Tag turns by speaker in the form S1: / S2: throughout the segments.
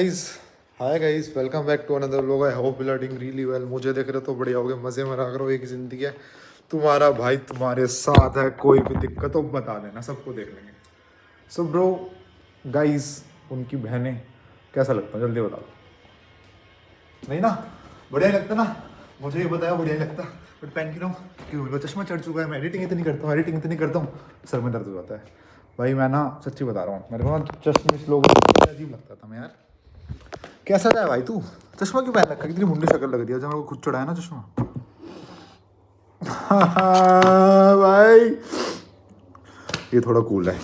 S1: Guys hi guys, welcome back to another vlog. I hope you are doing really well. मुझे देख रहे हो तो बढ़िया हो गए, मजे में रहा करो। एक जिंदगी है, तुम्हारा भाई तुम्हारे साथ है। कोई भी दिक्कत हो बता देना, सबको देख लेंगे। सो ब्रो गाइस, उनकी बहनें कैसा लगता है जल्दी बता दो। नहीं ना, बढ़िया लगता ना। मुझे ये बताया बढ़िया लगता, बट पहन के रहा हूँ क्यों? मेरा चश्मा चढ़ चुका है। मैं एडिटिंग इतनी करता हूँ सर में दर्द हो जाता है भाई। मैं ना सच्ची बता रहा हूँ, मेरे को ना चश्मे लोग अजीब लगता था मैं यार। कैसा है भाई तू? चश्मा क्यों पहन रखा? कितनी मुंडी शक्ल लग रही है जब मेरे को खुद चढ़ाया ना चश्मा। भाई ये थोड़ा कूल है।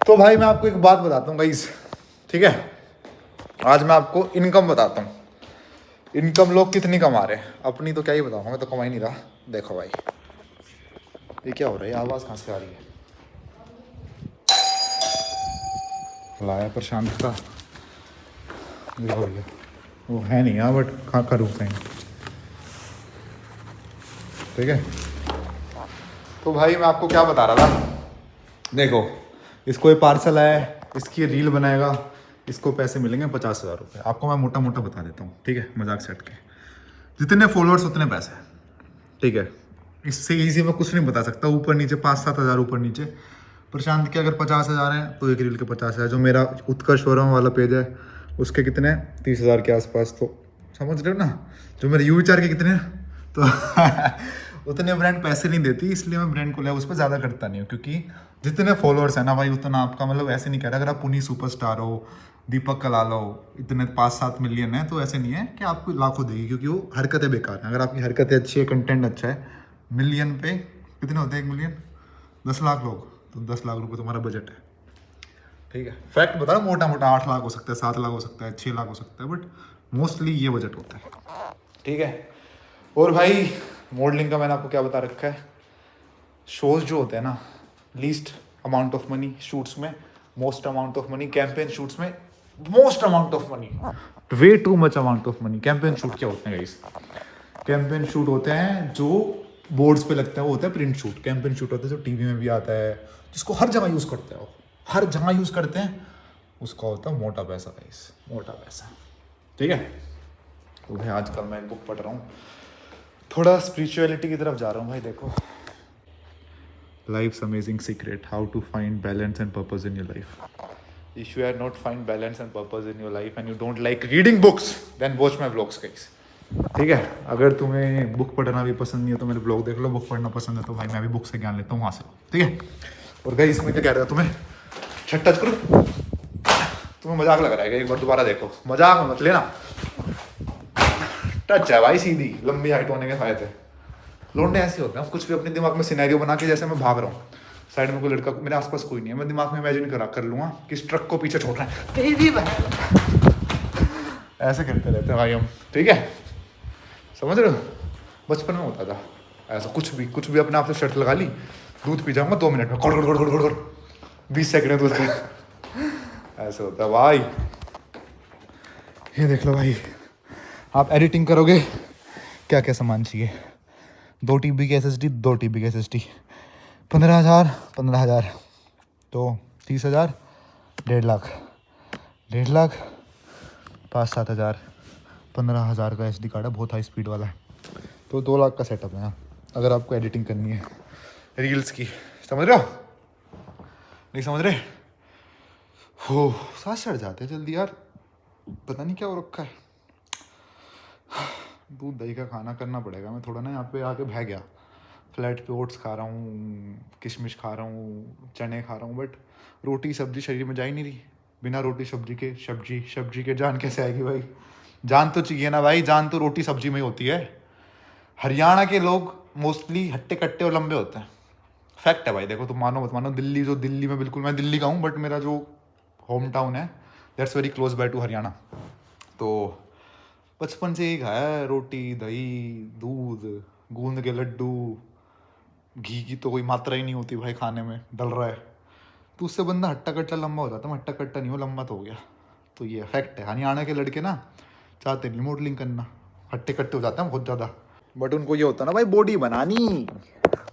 S1: तो भाई मैं आपको एक बात बताता हूँ गाइस, ठीक है? आज मैं आपको इनकम बताता हूँ। इनकम लोग कितनी कमा रहे हैं, अपनी तो क्या ही बताऊँगा, मैं तो कमा ही नहीं रहा। देखो भाई, ये क्या हो रहा है? आवाज़ कहाँ से आ रही है? लाया प्रशांत का भैया, वो है नहीं यहाँ, बट खा करूँ कहीं, ठीक है? तो भाई मैं आपको क्या बता रहा था, देखो इसको ये पार्सल है, इसकी रील बनाएगा, इसको पैसे मिलेंगे 50,000 रुपये। आपको मैं मोटा मोटा बता देता हूँ, ठीक है? मजाक से हट के, जितने फॉलोअर्स उतने पैसे, ठीक है? इससे ईजी मैं कुछ नहीं बता सकता। ऊपर नीचे 5-7 हज़ार ऊपर नीचे। प्रशांत के अगर 50,000 हैं तो एक रील के 50,000। जो मेरा उत्कर्ष फोरम वाला पेज है उसके कितने, 30,000 के आसपास। तो समझ रहे हो ना? जो मेरे यू विचार के कितने हैं, तो उतने ब्रांड पैसे नहीं देती, इसलिए मैं ब्रांड को ले उस पर ज़्यादा करता नहीं हूँ। क्योंकि जितने फॉलोअर्स हैं ना भाई, उतना आपका, मतलब ऐसे नहीं कह रहा अगर आप पुनी सुपरस्टार हो, दीपक कलाल हो, इतने 5-7 मिलियन है, तो ऐसे नहीं है कि आपको लाखों देगी, क्योंकि वो हरकतें बेकार हैं। अगर आपकी हरकतें अच्छी है, कंटेंट अच्छा है, मिलियन पे कितने होते हैं? 1 मिलियन 10 लाख लोग, तो 10 लाख रुपये तुम्हारा बजट है, ठीक है? फैक्ट बता रहा हूँ, मोटा मोटा 8 लाख हो सकता है, 7 लाख हो सकता है, 6 लाख हो सकता है, बट मोस्टली ये बजट होता है, ठीक है? और भाई मॉडलिंग का मैंने आपको क्या बता रखा है, शोज जो होते हैं ना, least amount of money shoots में most amount of money, campaign shoots में most amount of money, way too much amount of money. Campaign shoot क्या होते हैं गाइस? कैंपेन शूट होते हैं जो बोर्ड्स पे लगता है, वो होता है प्रिंट शूट। कैंपेन शूट होता है जो टीवी में भी आता है, जिसको हर जगह यूज़ करते हैं, वो हर जगह यूज़ करते हैं, उसका होता है मोटा पैसा गाइस, मोटा पैसा, ठीक है? तो भाई आजकल मैं एक बुक पढ़ रहा हूँ, थोड़ा स्पिरिचुअलिटी की तरफ जा रहा हूँ भाई। देखो, Life's amazing secret: how to find balance and purpose in your life. If you are not find balance and purpose in your life and you don't like reading books, then watch my vlogs guys. ठीक है? अगर तुम्हें book पढ़ना भी पसंद नहीं है तो मेरे ब्लॉग देख लो। बुक पढ़ना पसंद है तो भाई मैं भी बुक से ज्ञान लेता हूँ वहाँ से, ठीक है? और गाइस मैं क्या कह रहा था तुम्हें, छठ टच करो, तुम्हें मजाक लग रहा है? एक बार दोबारा देखो, मजाक में मत लेना। टच है भाई, सीधी लंबी हाइट होने के फायदे। लौंडे ऐसे होते हैं, कुछ भी अपने दिमाग में सिनेरियो बना के, जैसे मैं भाग रहा हूँ, साइड में कोई लड़का, मेरे आसपास कोई नहीं है, मैं दिमाग में इमेजिन कर लूँगा कि इस ट्रक को पीछे छोड़ रहा है, तेरी बहन। ऐसे करते रहते हैं भाई हम, ठीक है? समझ रहे हो? बचपन में होता था ऐसा, कुछ भी अपने आप से शर्त लगा ली, दूध पी जाऊँगा 2 मिनट में, घोड़ घोड़ घोड़ घोड़ घोड़ 20 सेकंड में दूध का। ऐसे होता है भाई। ये देख लो भाई, आप एडिटिंग करोगे क्या क्या सामान चाहिए? 2 TB की SSD, 2 TB की SSD, 15,000 तो 30,000, 1.5 लाख, 1.5 लाख, 5-7 हज़ार, 15,000 का SD कार्ड है, बहुत हाई स्पीड वाला है, तो 2 लाख का सेटअप है। अगर आपको एडिटिंग करनी है रील्स की, समझ रहे हो? नहीं समझ रहे हो? सांस चढ़ जाते हैं जल्दी यार, पता नहीं क्या हो रखा है। दूध दही का खाना करना पड़ेगा। मैं थोड़ा ना यहाँ पे आके बह गया, फ्लैट पे ओट्स खा रहा हूँ, किशमिश खा रहा हूँ, चने खा रहा हूँ, बट रोटी सब्जी शरीर में जा ही नहीं रही। बिना रोटी सब्जी के सब्जी के जान कैसे आएगी भाई? जान तो चाहिए ना भाई, जान तो रोटी सब्जी में ही होती है। हरियाणा के लोग मोस्टली हट्टे कट्टे और लंबे होते हैं, फैक्ट है भाई। देखो तुम मानो मत मानो, दिल्ली में बिल्कुल, मैं दिल्ली का हूँ, बट मेरा जो होम टाउन है that's very close by two Haryana. तो बचपन से ही खाया है, रोटी दही दूध, गूंद के लड्डू, घी की तो कोई मात्रा ही नहीं होती भाई खाने में, डल रहा है तो उससे बंदा हट्टा कट्टा लंबा हो जाता है। मैं हट्टा कट्टा नहीं हो, लंबा तो हो गया। तो ये फैक्ट है, हरियाणा के लड़के ना चाहते नहीं मॉडलिंग करना, हट्टे कट्टे हो जाते हैं बहुत ज़्यादा। बट उनको ये होता है ना भाई, बॉडी बनानी,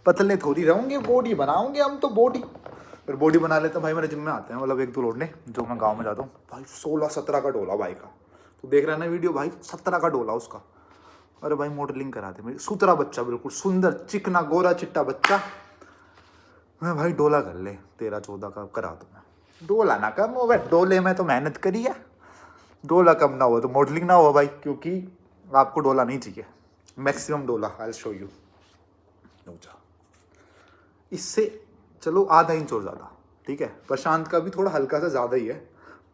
S1: पतले थोड़ी रहोगे, बॉडी बनाओगे हम तो, बॉडी फिर बॉडी बना लेते हैं भाई। मेरे जिम में आते हैं मतलब 1-2 लौंडे जो मैं गांव में जाता हूँ भाई, 16-17 का डोला भाई का। तो देख रहा है ना वीडियो भाई, 17 का डोला उसका। अरे भाई मॉडलिंग करा दे मेरी, सुतरा बच्चा बिल्कुल सुंदर चिकना गोरा चिट्टा बच्चा। मैं भाई डोला कर ले, 13-14 का करा दूँ मैं। डोला ना कम हो, डोले में तो मेहनत करी है, डोला कम ना हो तो मॉडलिंग ना हो भाई, क्योंकि आपको डोला नहीं चाहिए, मैक्सिमम डोला। I will show you. इससे चलो आधा इंच और ज़्यादा, ठीक है। प्रशांत का भी थोड़ा हल्का सा ज़्यादा ही है,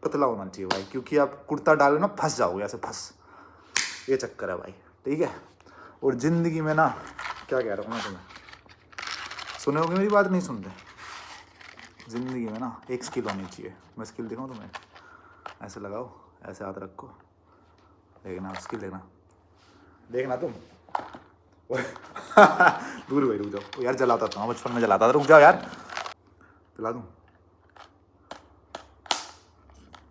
S1: पतला होना चाहिए भाई, क्योंकि आप कुर्ता डालो ना फंस जाओगे ऐसे फंस, ये चक्कर है भाई, ठीक है। और ज़िंदगी में ना क्या कह रहा हूँ मैं तुम्हें, सुने होगे मेरी बात, नहीं सुनते। ज़िंदगी में ना एक स्किल होनी चाहिए। मैं स्किल दिखाऊँ तुम्हें, ऐसे लगाओ, ऐसे हाथ रखो, देखना स्किल, देखना तुम। दूर भाई रुक जाओ यार, जलाता था बचपन में, जलाता था, रुक जाओ यार, जला दूँ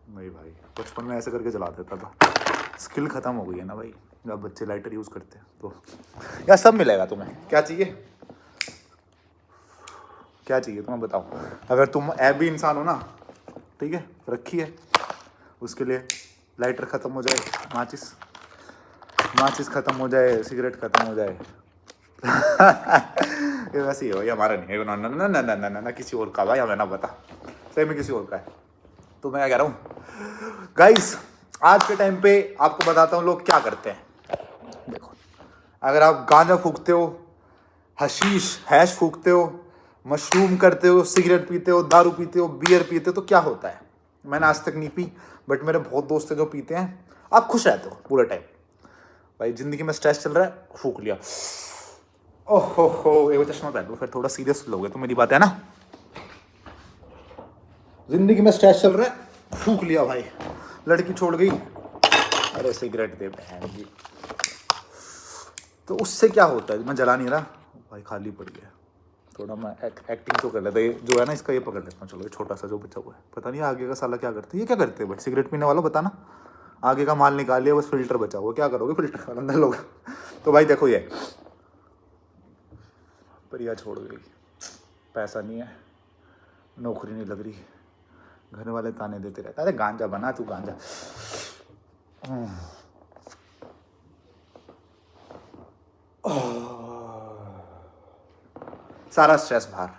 S1: नहीं भाई, बचपन में ऐसे करके जला देता था। स्किल ख़त्म हो गई है ना भाई, जब बच्चे लाइटर यूज़ करते हैं तो। यार सब मिलेगा तुम्हें, क्या चाहिए, क्या चाहिए तुम्हें बताओ। अगर तुम ऐबी इंसान हो ना, ठीक है, रखिए उसके लिए। लाइटर ख़त्म हो जाए, माचिस ख़त्म हो जाए, सिगरेट ख़त्म हो जाए। ये वैसे ही हो, ये हमारा नहीं है, ना ना ना ना ना ना ना किसी और का भाई, हमें ना पता, सही में किसी और का है। तो मैं क्या कह रहा हूँ गाइस, आज के टाइम पे आपको बताता हूँ लोग क्या करते हैं। देखो, अगर आप गांजा फूकते हो, हशीश हैश फूकते हो, मशरूम करते हो, सिगरेट पीते हो, दारू पीते हो, बियर पीते हो, तो क्या होता है। मैंने आज तक नहीं पी, बट मेरे बहुत दोस्त हैं जो पीते हैं। आप खुश रहते हो पूरे टाइम भाई, ज़िंदगी में स्ट्रेस चल रहा है, फूक लिया, ओहो हो, एक चश्मा पहन लो, फिर थोड़ा सीरियस लोगे तो मेरी बात है ना। जिंदगी में स्ट्रेस चल रहा है, फूक लिया भाई, लड़की छोड़ गई, अरे सिगरेट दे बहन जी। तो उससे क्या होता है, मैं जला नहीं रहा भाई, खाली पड़ गया। थोड़ा मैं एक्टिंग तो कर लेता, ये जो है ना इसका ये पकड़ लेता हूँ। चलो ये छोटा सा जो बचा हुआ है, पता नहीं आगे का साला क्या करते हैं, ये क्या करते हैं भाई, सिगरेट पीने वाला बताना। आगे का माल निकाल लिया, बस फिल्टर बचा हुआ, क्या करोगे फिल्टर अंदर लोग। तो भाई देखो, ये परिया छोड़ गई, पैसा नहीं है, नौकरी नहीं लग रही, घर वाले ताने देते रहते, अरे गांजा बना तू गांजा। सारा स्ट्रेस बाहर,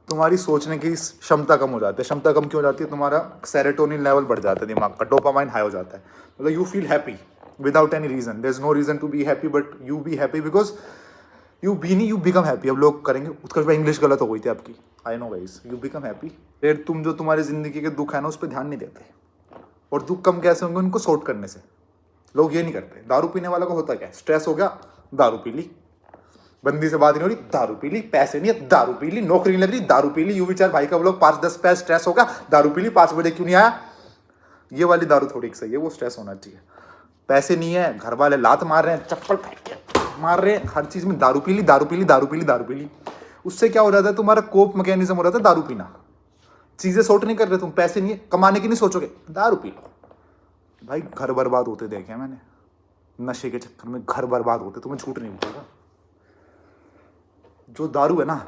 S1: तुम्हारी सोचने की क्षमता कम हो जाती है। क्षमता कम क्यों हो जाती है, तुम्हारा सेरोटोनिन लेवल बढ़ जाता है, दिमाग का डोपामाइन हाई हो जाता है, मतलब you feel happy without any reason. There is no reason to be happy, but you be happy because you be नहीं, यू बिकम हैप्पी। अब लोग करेंगे, उत्कर्ष भाई इंग्लिश गलत हो गई थी आपकी, I know guys, you become happy. फिर तुम जो तुम्हारी जिंदगी के दुख है ना, उस पर ध्यान नहीं देते। और दुख कम कैसे होंगे, उनको सॉर्ट करने से। लोग ये नहीं करते। दारू पीने वाला को होता क्या, स्ट्रेस हो गया, दारू पी ली, बंदी से बात नहीं हो रही, दारू पी ली, पैसे नहीं है, दारू पी ली, नौकरी नहीं लग रही, दारू पी ली, यू विचार भाई का लोग 5-10 पैसे स्ट्रेस होगा, दारू पी ली, 5 बजे क्यों नहीं आया, ये वाली दारू थोड़ी सही है, वो स्ट्रेस होना चाहिए। पैसे नहीं है, घर वाले लात मार रहे हैं, चप्पल मार रहे हैं, हर चीज में दारू पी ली, दारू पी ली, दारू पी ली, दारू पी ली। उससे क्या हो जाता है, तुम्हारा कोप मैकेनिज्म हो रहा था दारू पीना। चीजें सॉर्ट नहीं कर रहे तुम, पैसे नहीं है, कमाने की नहीं सोचोगे, दारू पी लो भाई। घर बर्बाद होते देखे मैंने, नशे के चक्कर में घर बर्बाद होते, तुम्हें झूठ नहीं बोलेगा। जो दारू है ना,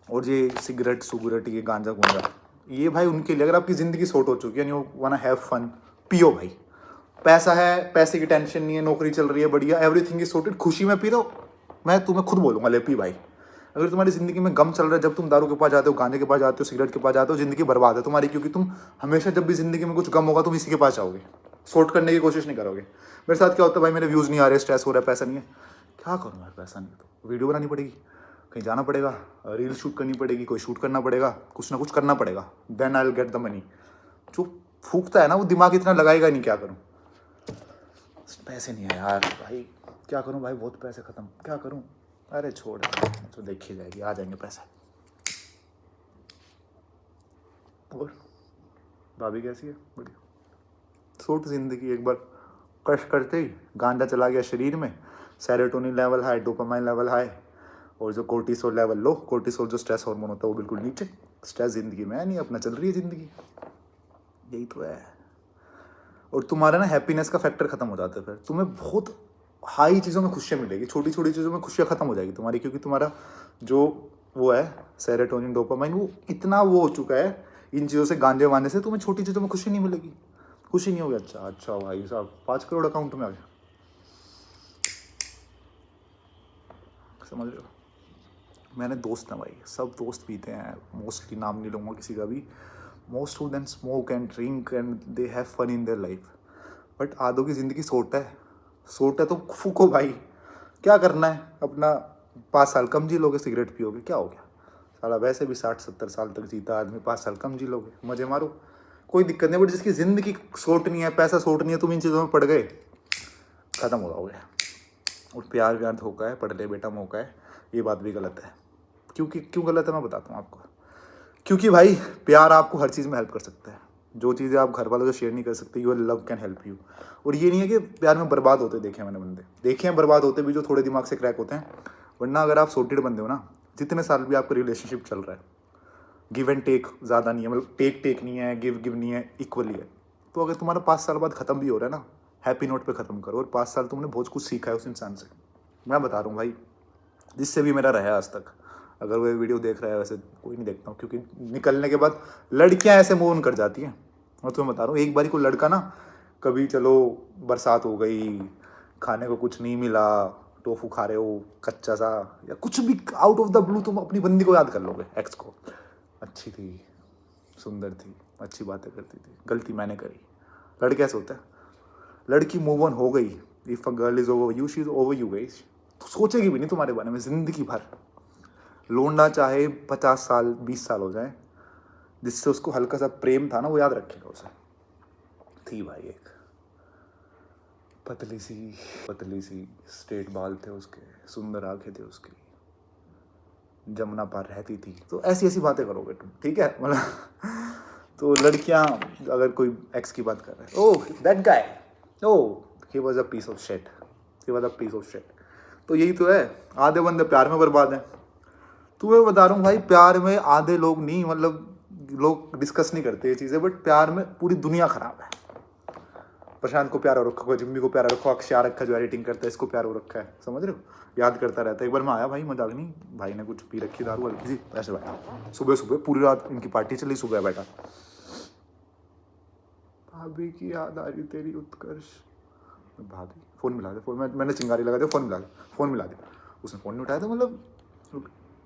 S1: और ये सिगरेट सुगरेट, ये गांजा गुंजा, ये भाई उनके लिए, अगर आपकी जिंदगी सॉर्ट हो चुकी है, यू वाना हैव फन, पियो भाई। पैसा है, पैसे की टेंशन नहीं है, नौकरी चल रही है बढ़िया, एवरीथिंग इज सॉर्टेड, खुशी में पी लो। मैं तुम्हें खुद बोलूंगा, ले पी भाई। अगर तुम्हारी जिंदगी में गम चल रहा है, जब तुम दारू के पास जाते हो, गांजे के पास जाते हो, सिगरेट के पास जाते हो, जिंदगी बर्बाद है तुम्हारी, क्योंकि तुम हमेशा जब भी जिंदगी में कुछ गम होगा तुम इसी के पास जाओगे, सॉर्ट करने की कोशिश नहीं करोगे। मेरे साथ क्या होता है भाई, मेरे व्यूज़ नहीं आ रहे, स्ट्रेस हो रहा है, पैसा नहीं है, क्या करूँ यार, पैसा नहीं है तो वीडियो बनानी पड़ेगी, कहीं जाना पड़ेगा, रील शूट करनी पड़ेगी, कोई शूट करना पड़ेगा, कुछ ना कुछ करना पड़ेगा, then I will get the money. जो फूकता है ना, वो दिमाग इतना लगाएगा नहीं, क्या करूँ, पैसे नहीं है यार भाई, क्या करूँ भाई, बहुत पैसे खत्म, क्या करूँ, अरे छोड़, तो देखी जाएगी, आ जाएंगे पैसे। और भाभी कैसी है, बढ़िया, सूट जिंदगी। एक बार कष्ट करते ही गांजा चला गया शरीर में, serotonin level high, dopamine level high, और जो कोर्टिसोल लेवल लो, कोर्टिसोल जो स्ट्रेस हार्मोन होता है वो बिल्कुल नीचे। स्ट्रेस जिंदगी में है नहीं, अपना चल रही है जिंदगी, यही तो है। और तुम्हारा ना हैप्पीनेस का फैक्टर खत्म हो जाता है, फिर तुम्हें बहुत हाई चीज़ों में खुशियाँ मिलेगी, छोटी छोटी चीज़ों में खुशियाँ खत्म हो जाएगी तुम्हारी, क्योंकि तुम्हारा जो वो है सेरोटोनिन, डोपामाइन, वो इतना वो हो चुका है इन चीज़ों से, गांजे वाने से, तुम्हें छोटी चीज़ों में खुशी नहीं मिलेगी, खुशी नहीं होगी। अच्छा अच्छा भाई साहब 5 करोड़ अकाउंट में आ गया, समझ रहे हो। मैंने दोस्त हैं भाई, सब दोस्त पीते हैं, मोस्टली नाम नहीं लूँगा किसी का भी, most of them smoke and drink and they have fun in their life, but आधों की ज़िंदगी सोट है, सोट है तो फूको भाई, क्या करना है अपना, 5 साल कम जी लोगे, सिगरेट पियोगे, क्या हो गया साला, वैसे भी 60-70 साल तक जीता आदमी, 5 साल कम जी लोगे, मजे मारो, कोई दिक्कत नहीं। बट जिसकी ज़िंदगी सोट नहीं है, पैसा सोट नहीं है, तुम इन चीज़ों में पड़ गए, ख़त्म हो जाओगे। और प्यार व्यार धोखा है, पढ़ ले बेटा मौका है, ये बात भी गलत है। क्योंकि क्यों गलत है मैं बताता हूँ आपको, क्योंकि भाई प्यार आपको हर चीज़ में हेल्प कर सकता है, जो चीज़ें आप घर वालों से शेयर नहीं कर सकते, your love can help you. और ये नहीं है कि प्यार में बर्बाद होते देखे हैं मैंने बंदे, देखे हैं बर्बाद होते भी, जो थोड़े दिमाग से क्रैक होते हैं, वरना अगर आप सॉर्टेड बंदे हो ना, जितने साल भी आपका रिलेशनशिप चल रहा है, गिव एंड टेक ज़्यादा नहीं है, मतलब टेक नहीं है, गिव नहीं है, इक्वली है, तो अगर तुम्हारा 5 साल बाद ख़त्म भी हो रहा है ना, हैप्पी नोट पे ख़त्म करो, और 5 साल तुमने बहुत कुछ सीखा है उस इंसान से। मैं बता रहा हूँ भाई, जिससे भी मेरा रहा आज तक, अगर वो वीडियो देख रहा है, वैसे कोई नहीं देखता हूँ, क्योंकि निकलने के बाद लड़कियां ऐसे मूव ऑन कर जाती हैं। मैं तुम्हें बता रहा हूँ, एक बारी को लड़का ना, कभी चलो बरसात हो गई, खाने को कुछ नहीं मिला, टोफू खा रहे हो कच्चा सा, या कुछ भी आउट ऑफ द ब्लू, तुम अपनी बंदी को याद कर लोगे, एक्स को, अच्छी थी, सुंदर थी, अच्छी बातें करती थी, गलती मैंने करी। लड़के ऐसे होता है, लड़की मूव ऑन हो गई, if a girl is over you, she is over you guys, तो सोचेगी भी नहीं तुम्हारे बारे में जिंदगी भर। लोंडा चाहे 50 साल 20 साल हो जाए, जिससे उसको हल्का सा प्रेम था ना, वो याद रखेगा उसे। थी भाई एक पतली सी स्ट्रेट बाल थे उसके, सुंदर आंखें थी उसकी, जमुना पार रहती थी, तो ऐसी ऐसी बातें करोगे तुम, ठीक है, मतलब तो लड़कियां, अगर कोई एक्स की बात कर रहे हैं, oh that guy, oh he was a piece of shit, he was a piece of shit, तो यही तो है, आधे बंदे प्यार में बर्बाद हैं। तुम्हें बता रहा हूँ भाई, प्यार में आधे लोग नहीं, मतलब लोग डिस्कस नहीं करते ये चीज़ें, बट प्यार में पूरी दुनिया खराब है। प्रशांत को प्यार हो रखा है, जिम्मी को प्यार हो रखा है, अक्षय रखा जो एडिटिंग करता है, इसको प्यार हो रखा है, समझ रहे हो, याद करता रहता है। एक बार मैं आया भाई, मजाक नहीं, भाई ने कुछ पी रखी दारू हल्की सी, ऐसे बैठा, सुबह सुबह पूरी रात इनकी पार्टी चली, सुबह बैठा, भाभी की याद आ रही तेरी उत्कर्ष, भाभी फ़ोन मिला दे, मैंने चिंगारी लगा दिया, फ़ोन मिला दे, उसने फ़ोन नहीं उठाया, तो मतलब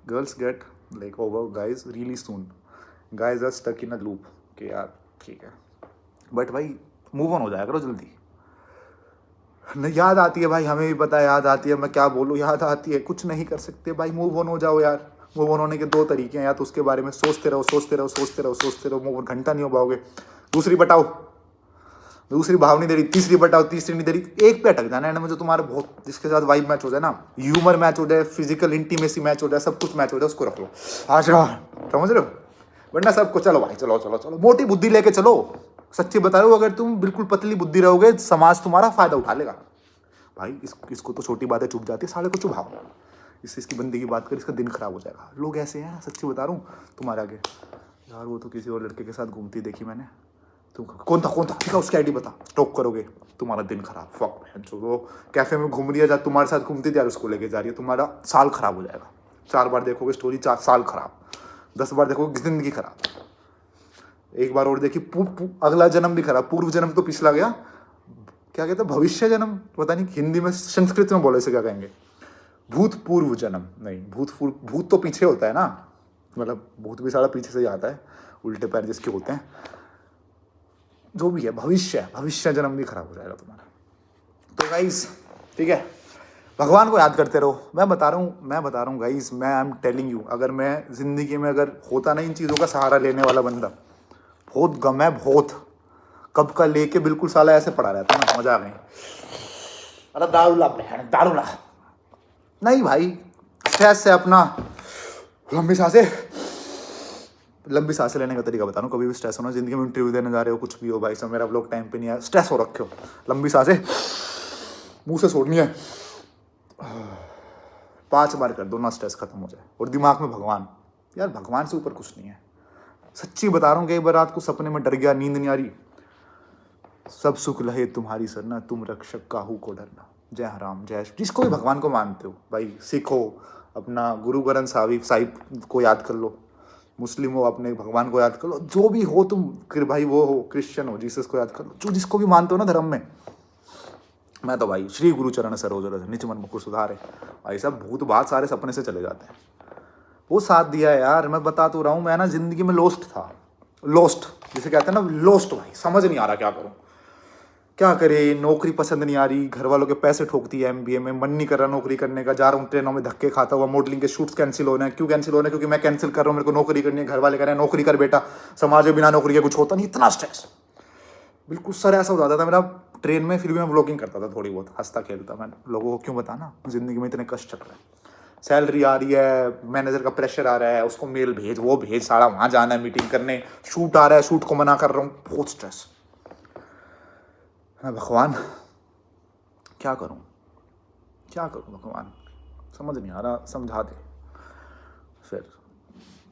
S1: girls get like over guys really soon, guys are stuck in a loop कि यार ठीक है, बट भाई मूव ऑन हो जाया करो जल्दी। याद आती है भाई, हमें भी पता है याद आती है, मैं क्या बोलूँ, याद आती है, कुछ नहीं कर सकते भाई, मूव ऑन हो जाओ यार। मूव ऑन होने के 2 तरीके हैं, या तो उसके बारे में सोचते रहो, मूव ऑन घंटा नहीं हो पाओगे, दूसरी बटाओ, दूसरी भाव नहीं दे रही, तीसरी बटाओ, तीसरी नहीं दे रही, एक पे अटक जाना है, मुझे तुम्हारा बहुत, जिसके साथ वाइब मैच हो जाए ना, ह्यूमर मैच हो जाए, फिजिकल इंटीमेसी मैच हो जाए, सब कुछ मैच हो जाए, उसको रख लो, अच्छा समझ रहे हो, वरना सबको चलो भाई, चलो मोटी बुद्धि लेके चलो। सच्ची बता रहा हूँ, अगर तुम बिल्कुल पतली बुद्धि रहोगे, समाज तुम्हारा फायदा उठा लेगा भाई। इसको तो छोटी बातें चुप जाती है, साले को चुभाओ, इसकी बंदी की बात कर, इसका दिन खराब हो जाएगा। लोग ऐसे हैं, सच्ची बता रहा हूँ तुम्हारे आगे, यार वो तो किसी और लड़के के साथ घूमती देखी मैंने, तुम कौन था ठीक है, उसकी आईडी बता, स्टॉक करोगे, तुम्हारा दिन खराब, फक जो वो कैफे में घूम रही है, तुम्हारे साथ घूमती थी यार, उसको लेके जा रही है, तुम्हारा साल खराब हो जाएगा। 4 बार देखोगे स्टोरी, 4 साल खराब, 10 बार देखोगे जिंदगी खराब, एक बार और देखी अगला जन्म भी खराब, पूर्व जन्म तो पिछला गया, क्या कहते हैं भविष्य जन्म, पता नहीं हिंदी में संस्कृत में बोले से क्या कहेंगे, भूतपूर्व जन्म नहीं, भूत तो पीछे होता है ना, मतलब भूत भी सारा पीछे से ही आता है, उल्टे पैर जिसके होते हैं, जो भी है भविष्य जन्म भी खराब हो जाएगा तुम्हारा। तो गाइस ठीक है, भगवान को याद करते रहो। मैं बता रहा हूँ गाइस, मैं आई एम टेलिंग यू, अगर मैं ज़िंदगी में अगर होता ना इन चीज़ों का सहारा लेने वाला बंदा, बहुत गम है, बहुत कब का लेके बिल्कुल साला ऐसे पड़ा रहता ना, मजा आ गई, अरे दारूला नहीं भाई, स्ट्रेस से अपना लंबी सांसें लेने का तरीका बता रहा हूँ। कभी भी स्ट्रेस होना जिंदगी में, इंटरव्यू देने जा रहे हो, कुछ भी हो भाई, सब मेरा व्लॉग टाइम पे नहीं आया, स्ट्रेस हो रखे हो, लंबी सांसें मुंह से छोड़नी है, 5 बार कर दो ना, स्ट्रेस खत्म हो जाए। और दिमाग में भगवान, यार भगवान से ऊपर कुछ नहीं है, सच्ची बता रहा हूँ। कई बार रात को सपने में डर गया, नींद नहीं आ रही, सब सुख लहे तुम्हारी सरना, तुम रक्षक काहू को डरना, जय राम जय, जिसको भी भगवान को मानते हो भाई, सिख हो, अपना गुरु ग्रंथ साहिब को याद कर लो, मुस्लिम हो अपने भगवान को याद कर लो, जो भी हो तुम, भाई वो हो क्रिश्चियन हो जीसस को याद कर लो, जो जिसको भी मानते हो ना धर्म में। मैं तो भाई श्री गुरु चरण सरोज रज निज मन मुकुर सुधारे, भाई साहब भूत बात सारे सपने से चले जाते हैं। वो साथ दिया है यार, मैं बता तो रहा हूँ, मैं ना जिंदगी में लोस्ट था, लोस्ट जिसे कहते हैं ना, लोस्ट भाई, समझ नहीं आ रहा क्या करूँ, क्या करे, नौकरी पसंद नहीं आ रही, घर वालों के पैसे ठोकती है MBA में, मन नहीं कर रहा नौकरी करने का, जा रहा हूँ ट्रेनों में धक्के खाता हुआ, मॉडलिंग के शूट्स कैंसिल हो रहे हैं। क्यों कैंसिल हो रहे हैं? क्योंकि मैं कैंसिल कर रहा हूँ, मेरे को नौकरी करनी है, घर वाले कह रहे हैं नौकरी कर बेटा, समाज में बिना नौकरी के कुछ होता नहीं, इतना स्ट्रेस, बिल्कुल सर ऐसा हो जाता था मेरा ट्रेन में। फिर भी मैं व्लॉगिंग करता था थोड़ी बहुत, हंसता खेलता, मैं लोगों को क्यों बताना जिंदगी में इतने कष्ट चल रहे हैं, सैलरी आ रही है, मैनेजर का प्रेशर आ रहा है, उसको मेल भेज, वो भेज, सारा वहाँ जाना है मीटिंग करने, शूट आ रहा है, शूट को मना कर रहा हूँ, बहुत स्ट्रेस। भगवान क्या करूँ, क्या करूँ भगवान, समझ नहीं आ रहा, समझा दे। फिर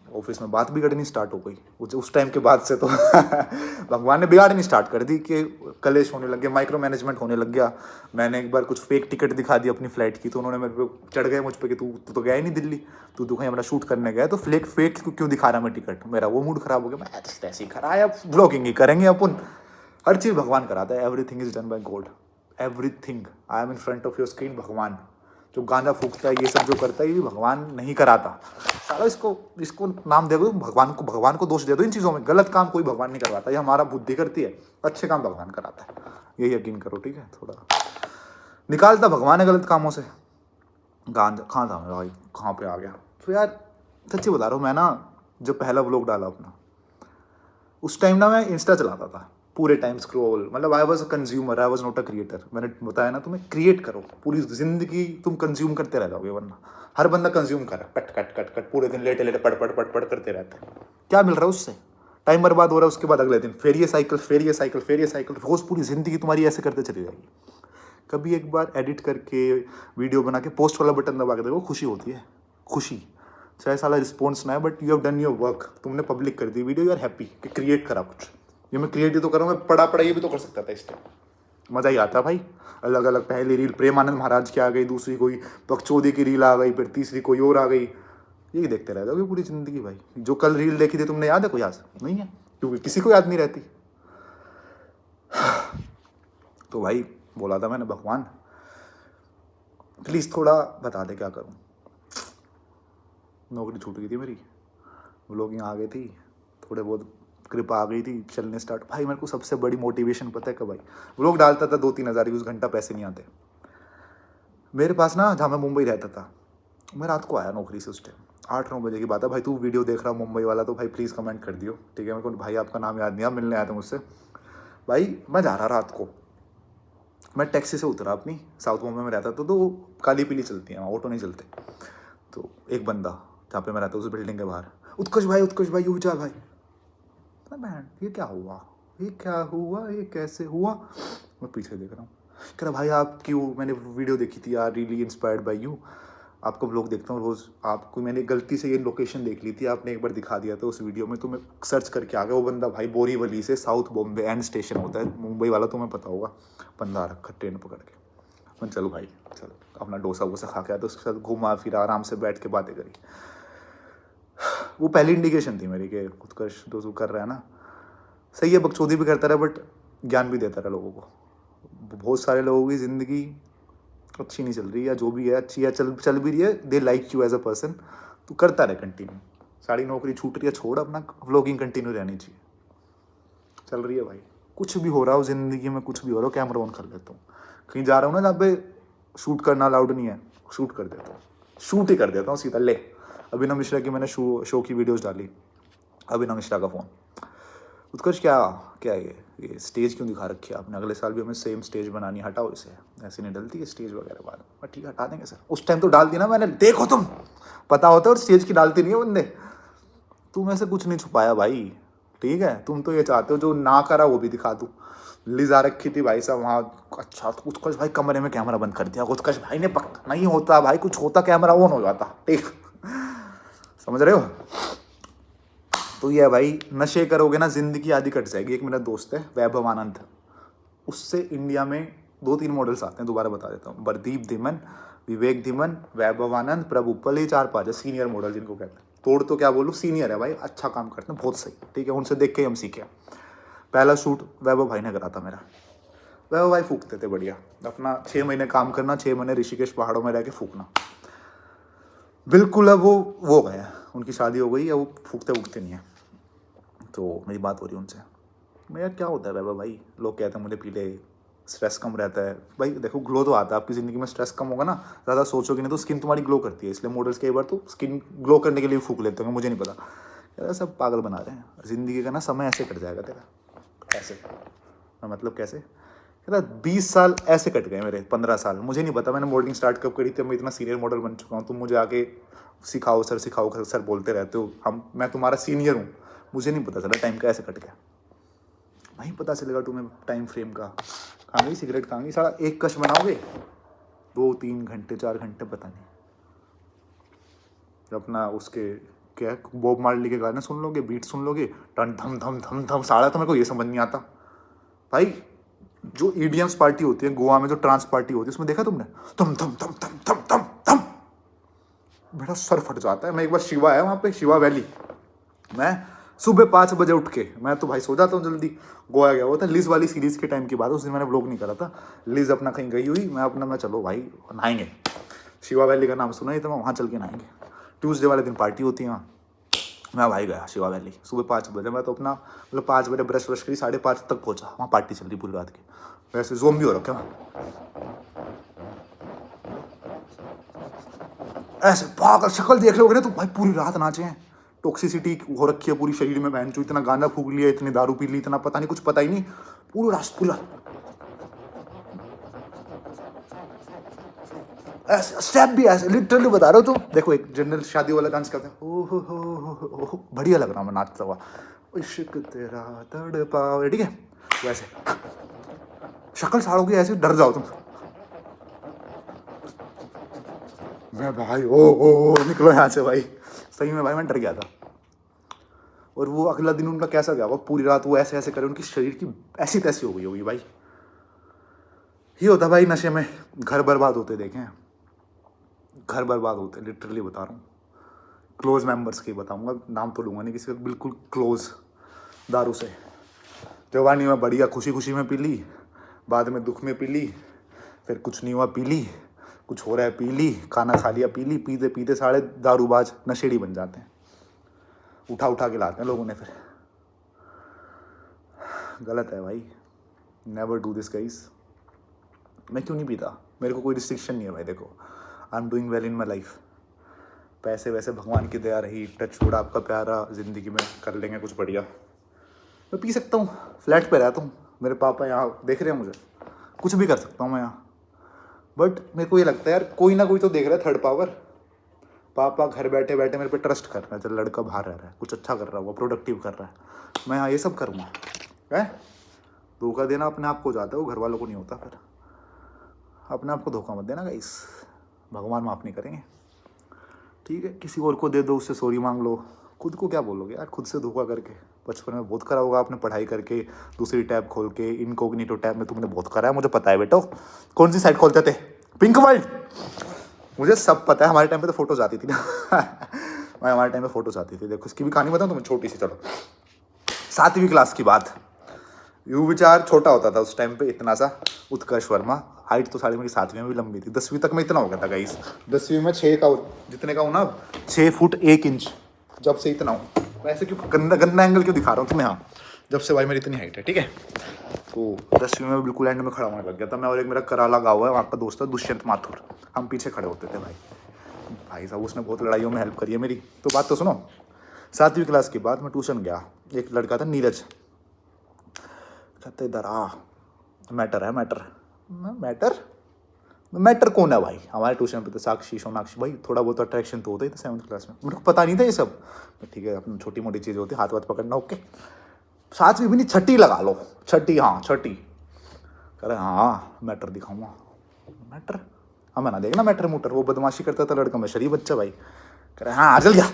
S1: ऑफिस में बात बिगड़नी स्टार्ट हो गई उस टाइम के बाद से तो भगवान ने बिगाड़नी स्टार्ट कर दी कि कलेश होने लग गया, माइक्रो मैनेजमेंट होने लग गया। मैंने एक बार कुछ फेक टिकट दिखा दी अपनी फ्लाइट की, तो उन्होंने मेरे पे चढ़ गए मुझ पे कि तू तो गया ही नहीं दिल्ली, तू कहीं हमारा शूट करने गया, तो फेक क्यों दिखा रहा मैं टिकट। मेरा वो मूड खराब हो गया, मैं ऐसे ही कराया, ब्लॉगिंग ही करेंगे अपन, हर चीज़ भगवान कराता है, everything is done by God, everything. I am in front of your screen, भगवान जो गाना फूकता है, ये सब जो करता है, ये भी भगवान नहीं कराता। सारा इसको नाम दे दो भगवान को दोष दे दो इन चीज़ों में। गलत काम कोई भगवान नहीं करवाता, ये हमारा बुद्धि करती है, अच्छे काम भगवान कराता है, ये यकीन करो, ठीक है। थोड़ा निकालता भगवान है गलत कामों से। गांजा कहाँ था मैं भाई, कहाँ पे आ गया। तो यार सच्ची बता रहा हूँ, मैं ना जब पहला व्लॉग डाला अपना, उस टाइम ना मैं इंस्टा चलाता था पूरे टाइम, स्क्रॉल, मतलब I was a consumer, I was not a creator. मैंने बताया ना तुम्हें, क्रिएट करो, पूरी जिंदगी तुम कंज्यूम करते रह जाओगे, वरना हर बंदा कंज्यूम कर रहा है, कट कट कट कट, पूरे दिन लेटे लेटे पढ़ करते रहते हैं। क्या मिल रहा है उससे? टाइम बर्बाद हो रहा है, उसके बाद अगले दिन फिर ये साइकिल, फिर ये साइकिल, फिर ये साइकिल, रोज पूरी जिंदगी तुम्हारी ऐसे करते चली जाएगी। कभी एक बार एडिट करके वीडियो बना के पोस्ट वाला बटन दबा के देखो, खुशी होती है, खुशी, चाहे साला रिस्पॉन्स ना है, but you have done your work, तुमने पब्लिक कर दी वीडियो, यू आर हैप्पी कि क्रिएट करा कुछ। ये मैं क्रिएटिव तो कर रहा हूँ, मैं पढ़ा ये भी तो कर सकता था इस टाइम, मज़ा ही आता भाई। अलग अलग पहली रील प्रेमानंद महाराज की आ गई, दूसरी कोई बकचोदी की रील आ गई, फिर तीसरी कोई और आ गई, यही देखते रह जाओगे पूरी ज़िंदगी भाई। जो कल रील देखी थी तुमने, याद है? कोई याद नहीं है, क्योंकि किसी को याद नहीं रहती। तो भाई बोला था मैंने, भगवान प्लीज़ थोड़ा बता दे क्या करूँ। नौकरी छूट गई थी मेरी, व्लॉगिंग आ गई थी, थोड़े बहुत कृपा आ गई थी, चलने स्टार्ट। भाई मेरे को सबसे बड़ी मोटिवेशन पता है कब भाई, व्लॉग डालता था 2-3 हज़ार व्यूज़, घंटा पैसे नहीं आते मेरे पास ना। जहाँ मैं मुंबई रहता था, मैं रात को आया नौकरी से, उस टाइम 8-9 बजे की बात है। भाई तू वीडियो देख रहा मुंबई वाला तो भाई प्लीज़ कमेंट कर दियो, ठीक है। मेरे को भाई आपका नाम याद नहीं, आप मिलने आया था मुझसे। भाई मैं जा रहा रात को, मैं टैक्सी से उतरा अपनी, साउथ बॉम्बे में रहता था, तो काली पीली चलती है वहाँ, ऑटो नहीं चलते। तो एक बंदा जहाँ पे मैं रहता हूँ उस बिल्डिंग के बाहर, उत्कर्ष भाई यू विचार भाई, मैन ये क्या हुआ, ये कैसे हुआ। मैं पीछे देख रहा हूँ, कह रहा भाई आप क्यों, मैंने वीडियो देखी थी यार, रियली इंस्पायर्ड बाय यू, आपका व्लॉग देखता हूँ रोज़, आपको मैंने गलती से ये लोकेशन देख ली थी, आपने एक बार दिखा दिया था उस वीडियो में, तो मैं सर्च करके आ गया। वो बंदा भाई बोरीवली से, साउथ बॉम्बे एंड स्टेशन होता है मुंबई वाला, तुम्हें पता होगा, बंदा रखा ट्रेन पकड़ के। मैं चलो भाई चलो, अपना डोसा वोसा खा के आया, तो उसके साथ घूमा फिरा, आराम से बैठ के बातें करी। वो पहली इंडिकेशन थी मेरी कि उत्कर्ष दोस्तों कर रहा है ना, सही है, बकचोदी भी करता रहा बट ज्ञान भी देता रहा लोगों को। बहुत सारे लोगों की ज़िंदगी अच्छी नहीं चल रही, या जो भी है अच्छी है, चल भी रही है, they like you as a person, तो करता रहे कंटिन्यू। सारी नौकरी छूट रही है, छोड़, अपना व्लॉगिंग कंटिन्यू रहनी चाहिए। चल रही है भाई, कुछ भी हो रहा हो ज़िंदगी में, कुछ भी हो रहा हो, कैमरा ऑन कर लेता हूँ। कहीं जा रहा हूँ ना जहाँ पे शूट करना अलाउड नहीं है, शूट कर देता हूँ, शूट ही कर देता हूँ सीधा। ले अभिनव मिश्रा की मैंने शो की वीडियोज़ डाली, अभिनव मिश्रा का फ़ोन, उत्कर्ष क्या ये स्टेज क्यों दिखा रखी है आपने, अगले साल भी हमें सेम स्टेज बनानी, हटाओ इसे, ऐसे नहीं डलती है स्टेज वगैरह बाद में। ठीक है हटा देंगे सर, उस टाइम तो डाल दी ना मैंने, देखो तुम पता होता है, और स्टेज की डालती नहीं है बंदे। तुम ऐसे कुछ नहीं छुपाया भाई, ठीक है। तुम तो ये चाहते हो जो ना करा वो भी दिखा दूँ। लिजा रखी थी भाई साहब वहाँ, अच्छा तो उत्कर्ष भाई कमरे में कैमरा बंद कर दिया, उत्कर्ष भाई ने पक्का नहीं होता भाई, कुछ होता कैमरा ऑन हो जाता, ठीक समझ रहे हो। तो ये भाई, नशे करोगे ना ज़िंदगी आधी कट जाएगी। एक मेरा दोस्त है वैभव आनंद, उससे इंडिया में 2-3 मॉडल्स आते हैं, दोबारा बता देता हूँ, बरदीप दिमन, विवेक धीमन, वैभव आनंद, प्रभुपल, ये 4-5 है सीनियर मॉडल जिनको कहते हैं। तोड़ तो क्या बोलूँ, सीनियर है भाई, अच्छा काम करते हैं, बहुत सही, ठीक है, उनसे देख के ही हम सीखे। पहला शूट वैभव भाई ने करा था मेरा। वैभव भाई फूकते थे बढ़िया, अपना 6 महीने काम करना, 6 महीने ऋषिकेश पहाड़ों में रह के फूकना। बिल्कुल अब वो गए, उनकी शादी हो गई है, वो फूकते उठते नहीं है। तो मेरी बात हो रही है उनसे, मैं यार क्या होता है वैभव भाई, लोग कहते हैं मुझे पीले, स्ट्रेस कम रहता है। भाई देखो ग्लो तो आता है, आपकी ज़िंदगी में स्ट्रेस कम होगा ना, ज़्यादा सोचोगे नहीं तो स्किन तुम्हारी ग्लो करती है, इसलिए मॉडल्स कई बार तो स्किन ग्लो करने के लिए फूक लेते होंगे, मुझे नहीं पता यार, सब पागल बना रहे हैं। ज़िंदगी का ना समय ऐसे कट जाएगा तेरा, ऐसे, मतलब कैसे कहता 20 साल ऐसे कट गए मेरे, 15 साल, मुझे नहीं पता मैंने मॉडलिंग स्टार्ट कब करी थी, मैं इतना सीनियर मॉडल बन चुका हूँ, तुम मुझे आके सिखाओ सर बोलते रहते हो, मैं तुम्हारा सीनियर हूँ, मुझे नहीं पता चला टाइम का ऐसे कट गया। नहीं पता चलेगा तुम्हें टाइम फ्रेम का, कहाँ गई सिगरेट, कहाँ गई, साला एक कश बनाओगे 2-3 घंटे 4 घंटे, पता नहीं। अपना उसके क्या बॉब मार्ली के गाने सुन लोगे, बीट सुन लोगे, टन धम धम धम धम, साला तो मेरे को ये समझ नहीं आता भाई। जो ईडीएम्स पार्टी होती है गोवा में, जो ट्रांस पार्टी होती है, उसमें देखा तुमने, धम धम धम धम धम धम धम, मेरा सर फट जाता है। मैं एक बार शिवा है वहाँ पे, शिवा वैली, मैं सुबह 5 बजे उठ के, मैं तो भाई सो जाता हूँ जल्दी, गोवा गया हुआ था, लिज वाली सीरीज़ के टाइम की बात है, उस दिन मैंने व्लॉग नहीं करा था, लिज अपना कहीं गई हुई, मैं चलो भाई नहाएंगे, शिवा वैली का नाम सुना ही तो मैं वहाँ चल के नहाएंगे, ट्यूसडे वाले दिन पार्टी होती है वहाँ। मैं भाई गया शिवा वैली सुबह 5 बजे, मैं तो अपना मतलब 5 बजे ब्रश व्रश करी, 5:30 तक पहुँचा, वहाँ पार्टी चल रही पूरी रात की, वैसे जोम भी हो रखा मैं, ऐसे पागल शक्ल देख लोगे ना तो भाई पूरी रात नाचे हैं, टॉक्सिसिटी हो रखी है पूरी शरीर में, बहन चो इतना गांजा फूक लिया, इतनी दारू पी ली, इतना पता नहीं, कुछ पता ही नहीं, पूरा पूरा ऐसे स्टेप भी ऐसे, लिटरली बता रहा हूँ। तो देखो एक जनरल शादी वाला डांस करते हैं, ओ हो, बढ़िया लग रहा मैं नाचता हुआ, इश्क तेरा तड़पावे, ठीक है, वैसे शक्ल साड़ोगे ऐसे डर जाओ तुम। मैं भाई ओ निकलो यहाँ से भाई, सही में भाई मैं डर गया था। और वो अगला दिन उनका कैसा गया, वो पूरी रात वो ऐसे ऐसे करे, उनकी शरीर की ऐसी तैसी हो गई होगी भाई। ये होता भाई नशे में, घर बर्बाद होते देखे हैं, घर बर्बाद होते, लिटरली बता रहा हूँ। क्लोज मेंबर्स के बताऊंगा, नाम तो लूँगा नहीं किसी का, बिल्कुल क्लोज, दारू से जवानी में बढ़िया खुशी खुशी में पी ली, बाद में दुख में पी ली, फिर कुछ नहीं हुआ पी ली, कुछ हो रहा है पी ली, खाना खा लिया पी ली, पीते पीते सारे दारूबाज नशेड़ी बन जाते हैं, उठा उठा के लाते हैं लोगों ने, फिर गलत है भाई, नेवर डू दिस गाइस। मैं क्यों नहीं पीता, मेरे को कोई रिस्ट्रिक्शन नहीं है भाई, देखो I am doing well in my life, पैसे वैसे भगवान की दया रही, टच छोड़ा आपका प्यारा, ज़िंदगी में कर लेंगे कुछ बढ़िया, मैं पी सकता हूँ, फ्लैट पे रहता हूँ, मेरे पापा यहाँ देख रहे हैं मुझे, कुछ भी कर सकता हूँ मैं यहाँ, बट मेरे को ये लगता है यार कोई ना कोई तो देख रहा है, थर्ड पावर, पापा घर बैठे बैठे मेरे पे ट्रस्ट कर रहा है, चल लड़का बाहर रह रहा है, कुछ अच्छा कर रहा होगा, प्रोडक्टिव कर रहा है, मैं यहाँ ये सब करूँगा है। धोखा देना अपने आप को हो जाता है, वो घर वालों को नहीं होता, फिर अपने आप को धोखा मत देना गाइस, भगवान माफ़ नहीं करेंगे, ठीक है, किसी और को दे दो, उससे सॉरी मांग लो, खुद को क्या बोलोगे यार, खुद से धोखा करके। बचपन में बहुत करा होगा आपने, पढ़ाई करके दूसरी टैब खोल के, इनकॉग्निटो टैब में तुमने बहुत करा है, मुझे पता है बेटो, कौन सी साइट खोलते थे, पिंक वर्ल्ड, मुझे सब पता है, हमारे टाइम पे तो फोटोज आती थी ना मैं हमारे टाइम पे फोटोज आती थी, देखो इसकी भी कहानी बताऊँ तुम्हें छोटी सी, चलो 7वीं क्लास की बात, यू विचार छोटा होता था उस टाइम पे, इतना सा, उत्कर्ष वर्मा, हाइट तो साड़ी मेरी 7वीं में भी लंबी थी, 10वीं तक मैं इतना हो गया था गाइस, 10वीं में 6 का जितने का हूँ ना, 6 फुट 1 इंच, जब से इतना हूँ, मैं ऐसे क्यों गंदा एंगल क्यों दिखा रहा हूँ तुम्हें, हाँ जब से भाई मेरी इतनी हाइट है, ठीक है। तो 10वीं में बिल्कुल एंड में खड़ा होने लग गया था मैं, और एक मेरा कराला गाँव है वहाँ का दोस्त है दुष्यंत माथुर, हम पीछे खड़े होते थे भाई साहब, उसने बहुत लड़ाइयों में हेल्प करी है मेरी। तो बात तो सुनो, 7वीं क्लास के बाद मैं ट्यूशन गया, एक लड़का था नीरज, कहते इधर आ, मैटर है मैटर कौन है भाई, हमारे ट्यूशन पे तो साक्षी सोनाक्षी, भाई थोड़ा बहुत अट्रैक्शन तो होता ही था 7th क्लास में, मेरे को पता नहीं था ये सब, ठीक है अपनी छोटी मोटी चीज़ होती है, हाथ वाथ पकड़ना ओके, 7वीं भी नहीं 6ठी लगा लो, 6ठी, हाँ 6ठी, कह रहे हाँ मैटर दिखाऊंगा, मैटर हमें ना देखना मैटर मोटर, वो बदमाशी करता था लड़का, मैं शरीफ बच्चा भाई, कह रहे हाँ चल गया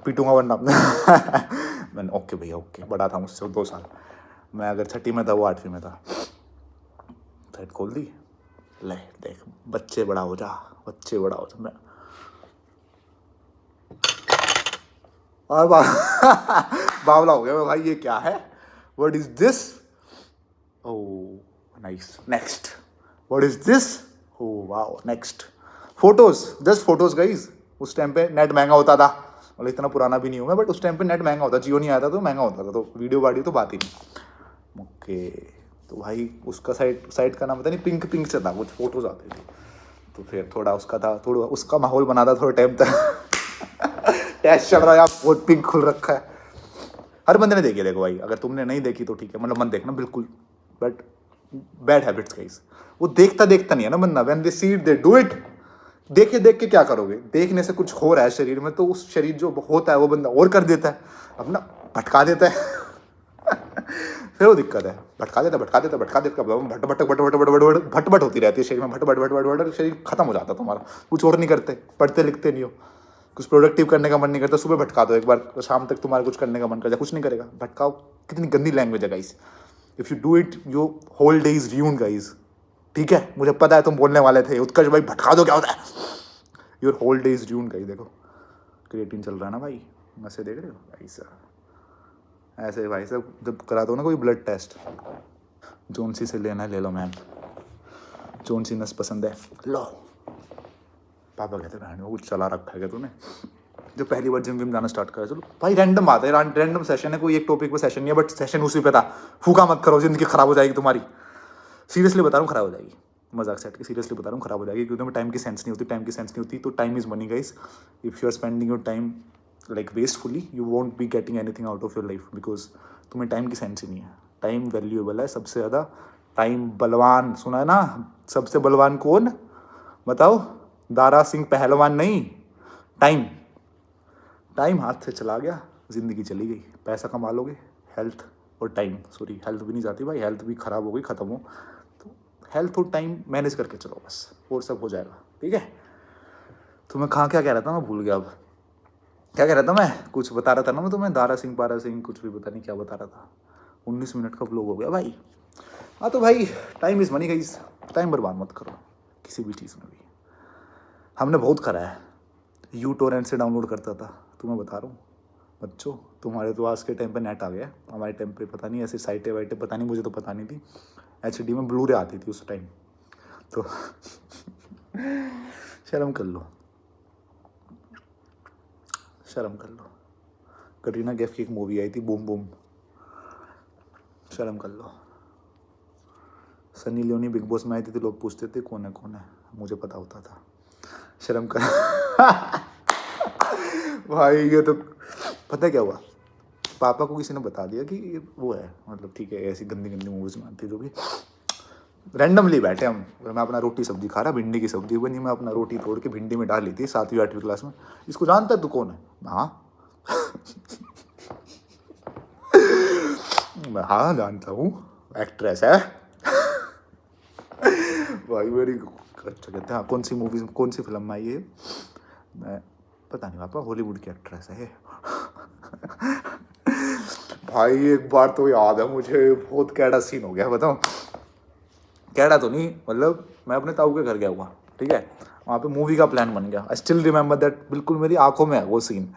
S1: पीटूंगा वरना मैंने ओके भैया ओके, बड़ा था मुझसे 2 साल, मैं अगर 6ठी में था वो 8वीं में था, साइड खोल दी, ले देख, बच्चे बड़ा हो जा, बच्चे बड़ा हो जा। मैं और बावला हो गया मैं भाई, ये क्या है, what is this, oh nice, next, what is this, oh wow, next, photos, just photos guys. उस टाइम पे नेट महंगा होता था, मतलब इतना पुराना भी नहीं हूँ मैं, बट उस टाइम पे नेट महंगा होता, जियो नहीं आया था तो महंगा होता था, तो वीडियो वाडियो तो बात ही नहीं। ओके, तो भाई उसका साइट का नाम पता नहीं, पिंक पिंक से था, कुछ फोटोज आते थे, तो फिर थोड़ा उसका था, थोड़ा उसका माहौल बना था थोड़े टाइम तक। टेस्ट चल रहा है, आप बहुत पिंक खुल रखा है। हर बंदे ने देखी, देखो भाई, अगर तुमने नहीं देखी तो ठीक है, मतलब मत देखना बिल्कुल, बट बैड हैबिट्स गाइस, वो देखता देखता नहीं है ना बंदा, when they see it they do it. देख के क्या करोगे, देखने से कुछ हो रहा है शरीर में, तो उस शरीर जो होता है वो बंदा और कर देता है, अपना भटका देता है। फिर वो दिक्कत है, भटका देता भट भट होती रहती है शरीर में, भट शरीर खत्म हो जाता है तुम्हारा, कुछ और नहीं करते, पढ़ते लिखते नहीं हो, कुछ प्रोडक्टिव करने का मन नहीं करता, सुबह भटका दो एक बार, शाम तक तुम्हारा कुछ करने का मन कर जाए, कुछ नहीं करेगा, भटकाओ। कितनी गंदी लैंग्वेज है guys, if you do it your whole day is ruined guys, ठीक है, मुझे पता है तुम बोलने वाले थे उत्कर्ष भाई भटका दो क्या होता है, your whole day is ruined guys. देखो क्रिएटिन चल रहा है ना भाई, नशे देख रहे हो ऐसा, ऐसे भाई साहब जब करा दो ना कोई ब्लड टेस्ट, जोन सी से लेना है ले लो मैम, जोन सी नस पसंद है लो, पापा कहते हैं वो कुछ चला रखा है क्या तूने, जो पहली बार जिम विम जाना स्टार्ट करा, चलो भाई रैंडम बात है, रैंडम सेशन है, कोई एक टॉपिक पे सेशन नहीं है, बट सेशन उसी पे था, फूका मत करो, जिंदगी खराब हो जाएगी तुम्हारी, सीरियसली बता रहा हूँ खराब हो जाएगी, मजाक से हट के सीरियसली बता रहा हूँ खराब हो जाएगी, क्योंकि तुम्हें टाइम की सेंस नहीं होती, टाइम की सेंस नहीं होती तो time is money guys, if you are spending your time like wastefully you won't be getting anything out of your life, because तुम्हें टाइम की सेंस ही नहीं है। टाइम वैल्यूएबल है सबसे ज़्यादा, टाइम बलवान, सुना है ना, सबसे बलवान कौन बताओ, दारा सिंह पहलवान नहीं, टाइम, टाइम हाथ से चला गया ज़िंदगी चली गई, पैसा कमा लोगे, हेल्थ और टाइम, सॉरी हेल्थ भी नहीं जाती भाई, हेल्थ भी ख़राब हो गई, ख़त्म हो, तो हेल्थ और टाइम मैनेज करके चलो बस, और सब हो जाएगा, ठीक है। तो मैं कहाँ क्या कह रहा था, मैं भूल गया अब, क्या कह रहा था मैं, कुछ बता रहा था ना मैं तुम्हें, दारा सिंह पारा सिंह कुछ भी पता नहीं क्या बता रहा था, 19 मिनट का व्लॉग हो गया भाई। हाँ तो भाई time is money guys, time बर्बाद मत करो किसी भी चीज़ में भी, हमने बहुत करा है, यू टोरेंट से डाउनलोड करता था, तुम्हें बता रहा हूँ बच्चों, तुम्हारे तो आज के टाइम पे नेट आ गया, हमारे टाइम पे पता नहीं, ऐसी साइटें वाइटें पता नहीं, मुझे तो पता नहीं थी, HD में ब्लू रे आती थी उस टाइम तो शर्म कर लो, शर्म कर लो, कटरीना कैफ की एक मूवी आई थी बूम बूम, शर्म कर लो, सनी लियोनी बिग बॉस में आई थी तो लोग पूछते थे कौन है, मुझे पता होता था, शर्म कर भाई ये तो पता क्या हुआ, पापा को किसी ने बता दिया कि ये वो है, मतलब ठीक है, ऐसी गंदी गंदी मूवीज में आती, जो भी रैंडमली बैठे हम, मैं अपना रोटी सब्जी खा रहा, भिंडी की सब्जी बनी, मैं अपना रोटी तोड़ के भिंडी में डाल ली थी 7वीं 8वीं क्लास में, इसको जानता है तू कौन है, हाँ मैं हाँ जानता हूँ, एक्ट्रेस है भाई मेरी, अच्छा कहते हैं हाँ, कौन सी मूवी कौन सी फिल्म में आई है, मैं पता नहीं पापा, हॉलीवुड की एक्ट्रेस है भाई एक बार तो याद है मुझे, बहुत कैड़ा सीन हो गया, बताओ कैड़ा तो नहीं, मतलब मैं अपने ताऊ के घर गया हुआ, ठीक है, वहाँ पे मूवी का प्लान बन गया, आई स्टिल रिमेंबर दैट, बिल्कुल मेरी आंखों में है वो सीन।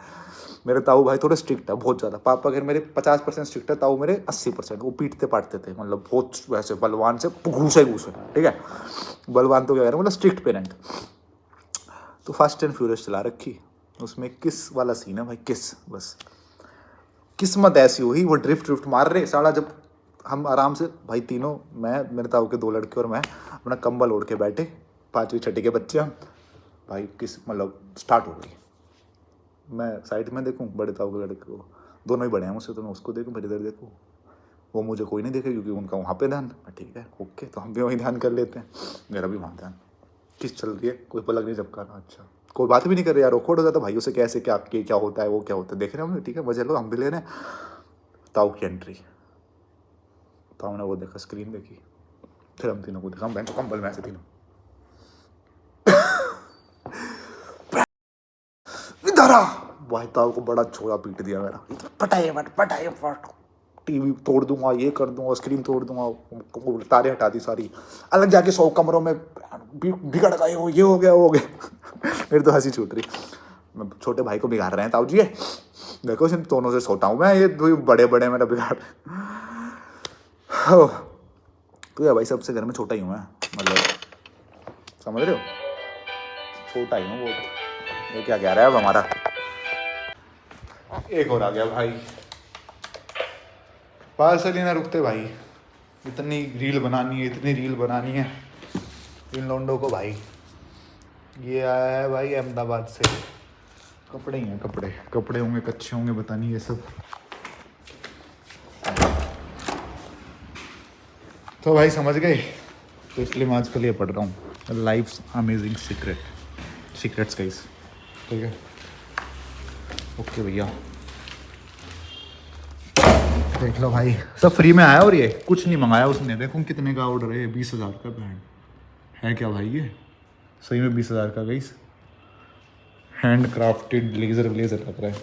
S1: मेरे ताऊ भाई थोड़े स्ट्रिक्ट है, बहुत ज़्यादा, पापा घर मेरे 50% स्ट्रिक्ट है, ताऊ मेरे 80%, वो पीटते पाटते थे, मतलब बहुत वैसे बलवान से घूसे, ठीक है, बलवान तो क्या कह रहे हैं, मतलब स्ट्रिक्ट पेरेंट। तो फास्ट एंड फ्यूरियस चला रखी, उसमें किस वाला सीन है भाई, किस, बस किस्मत ऐसी हुई, वो ड्रिफ्ट मार रहे साला, जब हम आराम से भाई तीनों, मैं मेरे ताऊ के 2 लड़के और मैं अपना कंबल ओढ़ के बैठे, 5वीं 6ठी के बच्चे हम, भाई किस मतलब स्टार्ट हो गई, मैं साइड में देखूं बड़े ताऊ के लड़के को, दोनों ही बड़े हैं मुझसे, तो मैं उसको देखूं फिर इधर देखूं, वो मुझे कोई नहीं देखे क्योंकि उनका वहाँ पे ध्यान, ठीक है ओके, तो हम भी वहीं ध्यान कर लेते हैं, मेरा भी वहाँ ध्यान, किस चल रही है, कोई पलक नहीं झपका रहा, अच्छा कोई बात भी नहीं कर रहे यार, ऑकवर्ड हो जाता भाइयों से, कैसे क्या क्या होता है, वो क्या होता है, देख रहे हैं हम, ठीक है मजे लो, हम भी ले रहे हैं। ताऊ की एंट्री, ताऊ ने वो देखा, स्क्रीन देखी, फिर हम तीनों को देखा, हम बेंच कंबल में ऐसे तीनों, इधर आ भाई, ताऊ को बड़ा छोड़ा पीट दिया मेरा, पटाए फट, टीवी तोड़ दूंगा, ये कर दूंगा, स्क्रीन तोड़ दूंगा, तारे हटा दी सारी, अलग जाके 100 कमरों में बिगड़ गए हो, ये हो गया, वो हो गया। मेरी तो हंसी छूट रही। मैं छोटे भाई को बिगाड़ रहे हैं ताऊ जी, ये देखो सिर्फ दोनों से सोता हूँ मैं, ये दो बड़े बड़े मेरा बिगाड़। तो यार भाई सबसे घर में छोटा ही हूँ मैं, मतलब समझ रहे हो, छोटा ही हूँ वो। ये क्या कह रहा है अब हमारा, एक और आ गया भाई। पार्सल ही ना रुकते भाई, इतनी रील बनानी है, इतनी रील बनानी है इन लौंडों को भाई। ये आया है भाई अहमदाबाद से, कपड़े ही हैं, कपड़े होंगे, कच्चे होंगे, पता नहीं ये सब। तो भाई समझ गए, तो इसलिए मैं आजकल ये पढ़ रहा हूँ लाइफ्स अमेजिंग सीक्रेट्स गाइस, ठीक है। ओके भैया, देख लो भाई सब फ्री में आया, और ये कुछ नहीं मंगाया उसने। देखो कितने का ऑर्डर है, 20,000 का बैंड है क्या भाई, ये सही में 20,000 का गाइस, हैंड क्राफ्टेड लेजर लग रहा है।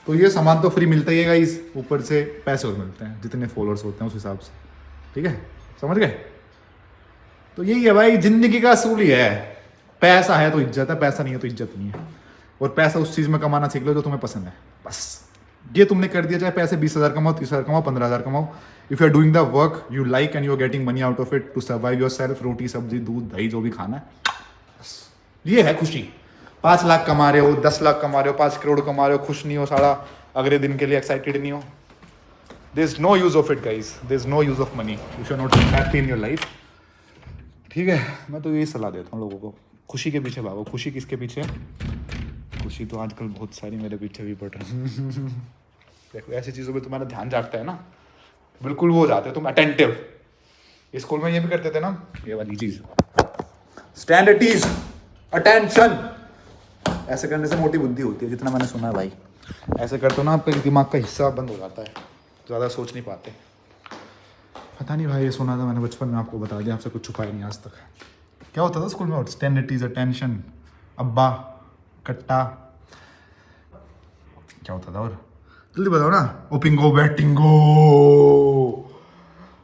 S1: तो ये सामान तो फ्री मिलता ही है गाइस, ऊपर से पैसे और मिलते हैं जितने फॉलोअर्स होते हैं उस हिसाब से, ठीक है, समझ गए। तो यही है भाई, जिंदगी का असूल ही है, पैसा है तो इज्जत है, पैसा नहीं है तो इज्जत नहीं है। और पैसा उस चीज़ में कमाना सीख लो जो तुम्हें पसंद है, बस। ये तुमने कर दिया, चाहे पैसे 20,000 कमाओ, 30,000 कमाओ, 15,000 कमाओ, if you are doing the work you like and you are getting money out of it to survive yourself, रोटी सब्जी दूध दही जो भी खाना है, बस ये है खुशी। 5 लाख कमा रहे हो, 10 लाख कमा रहे हो, 5 करोड़ कमा रहे हो, खुश नहीं हो साला, अगले दिन के लिए एक्साइटेड नहीं हो, there is no use of it guys, there is no use of money if you are not happy in your life, ठीक है। मैं तो यही सलाह देता हूँ लोगों को, खुशी के पीछे भागो। खुशी किसके पीछे है? खुशी तो आजकल बहुत सारी मेरे पीछे भी पड़ रही है। देखो ऐसी चीज़ों पे तुम्हारा ध्यान जागता है ना, बिल्कुल वो हो जाते हो तुम अटेंटिव। स्कूल में ये भी करते थे ना, ये वाली चीज़, स्टैंड एट ईज, अटेंशन। ऐसे करने से मोटी बुद्धि होती है, जितना मैंने सुना है भाई। ऐसे करते हो ना, आपके दिमाग का हिस्सा बंद हो जाता है, ज़्यादा सोच नहीं पाते। पता नहीं भाई, ये सुना था मैंने बचपन में, आपको बता दिया, आपसे कुछ छुपाया नहीं आज तक। क्या होता था स्कूल में? स्टैंड एट ईज, अटेंशन, अब्बा, कट्टा, क्या होता था और? जल्दी बताओ ना। ओपिंगो बैटिंगो,